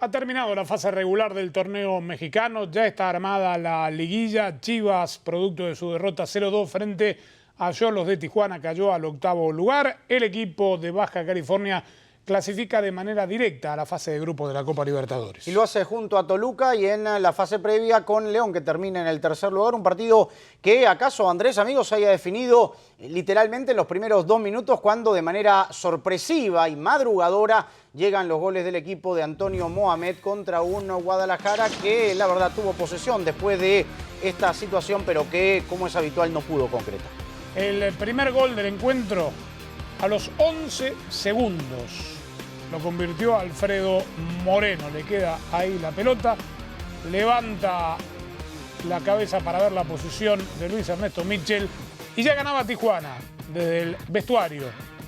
Ha terminado la fase regular del torneo mexicano, ya está armada la liguilla. Chivas, producto de su derrota 0-2 frente a Xolos de Tijuana, cayó al octavo lugar. El equipo de Baja California clasifica de manera directa a la fase de grupos de la Copa Libertadores. Y lo hace junto a Toluca y en la fase previa con León, que termina en el tercer lugar. Un partido que acaso, Andrés, amigos, haya definido literalmente en los primeros 2 minutos, cuando de manera sorpresiva y madrugadora llegan los goles del equipo de Antonio Mohamed contra un Guadalajara que la verdad tuvo posesión después de esta situación, pero que, como es habitual, no pudo concretar. El primer gol del encuentro a los 11 segundos lo convirtió Alfredo Moreno. Le queda ahí la pelota, levanta la cabeza para ver la posición de Luis Ernesto Mitchell y ya ganaba Tijuana desde el vestuario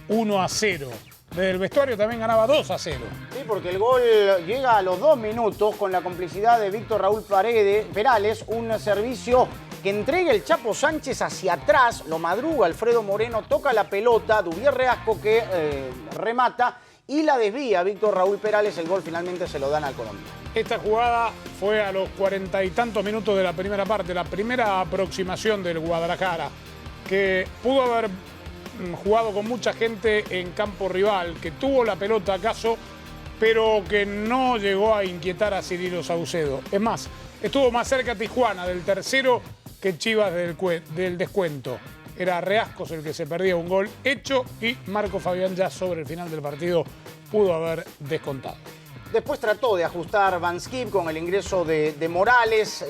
1-0. Desde el vestuario también ganaba 2-0. Sí, porque el gol llega a los 2 minutos con la complicidad de Víctor Raúl Perales, un servicio que entrega el Chapo Sánchez hacia atrás, lo madruga Alfredo Moreno, toca la pelota, Duvier Reasco que remata y la desvía Víctor Raúl Perales. El gol finalmente se lo dan al colombiano. Esta jugada fue a los 40 y tantos minutos de la primera parte, la primera aproximación del Guadalajara, que pudo haber jugado con mucha gente en campo rival, que tuvo la pelota acaso, pero que no llegó a inquietar a Cirilo Saucedo. Es más, estuvo más cerca Tijuana del tercero que Chivas del descuento. Era Reascos el que se perdía un gol hecho y Marco Fabián ya sobre el final del partido pudo haber descontado. Después trató de ajustar Van Schip con el ingreso de Morales,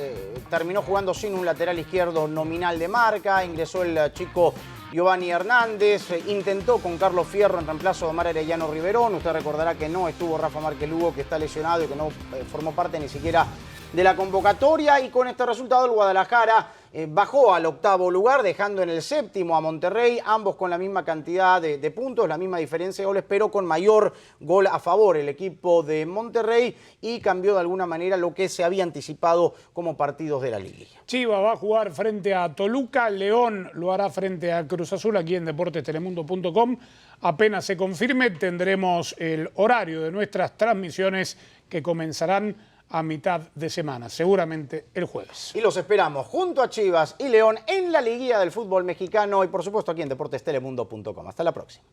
terminó jugando sin un lateral izquierdo nominal de marca, ingresó el chico Giovanni Hernández, intentó con Carlos Fierro en reemplazo de Omar Arellano Riverón. Usted recordará que no estuvo Rafa Márquez Lugo, que está lesionado y que no formó parte ni siquiera de la convocatoria, y con este resultado el Guadalajara bajó al octavo lugar, dejando en el séptimo a Monterrey, ambos con la misma cantidad de puntos, la misma diferencia de goles, pero con mayor gol a favor el equipo de Monterrey, y cambió de alguna manera lo que se había anticipado como partidos de la liguilla. Chivas va a jugar frente a Toluca, León lo hará frente a Cruz Azul aquí en deportestelemundo.com. Apenas se confirme tendremos el horario de nuestras transmisiones que comenzarán a mitad de semana, seguramente el jueves. Y los esperamos junto a Chivas y León en la liguilla del fútbol mexicano y por supuesto aquí en deportestelemundo.com. Hasta la próxima.